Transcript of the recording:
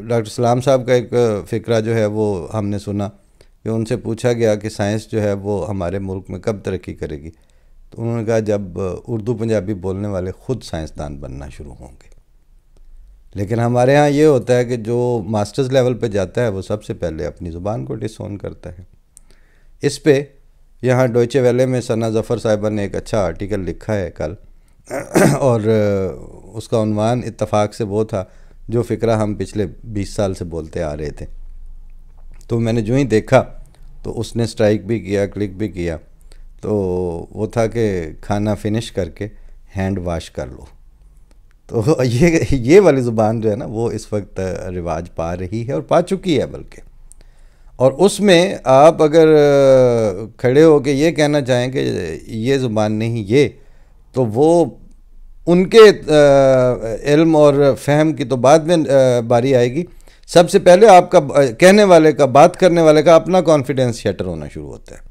Doctor सलाम साहब का एक फ़िक्रा जो है वो हमने सुना कि उनसे पूछा गया कि साइंस जो है वो हमारे मुल्क में कब तरक्की करेगी, तो उन्होंने कहा जब उर्दू पंजाबी बोलने वाले ख़ुद साइंसदान बनना शुरू होंगे। लेकिन हमारे यहाँ ये होता है कि जो मास्टर्स लेवल पे जाता है वो सबसे पहले अपनी ज़ुबान को डिसओन करता है। इस पे यहाँ डॉइचे वेले में सना ज़फ़र साहिबा ने एक अच्छा आर्टिकल लिखा है कल और उसका उन्वान इत्तफ़ाक़ से वो था जो फ़िक्रा हम पिछले 20 साल से बोलते आ रहे थे। तो मैंने जो ही देखा तो उसने स्ट्राइक भी किया, क्लिक भी किया। तो वो था कि खाना फिनिश करके हैंड वॉश कर लो। तो ये वाली ज़ुबान जो है ना वो इस वक्त रिवाज पा रही है और पा चुकी है बल्कि। और उसमें आप अगर खड़े हो के ये कहना चाहें कि ये ज़ुबान नहीं ये, तो वो उनके इल्म और फ़हम की तो बाद में बारी आएगी। सबसे पहले आपका कहने वाले का, बात करने वाले का अपना कॉन्फिडेंस शटर होना शुरू होता है।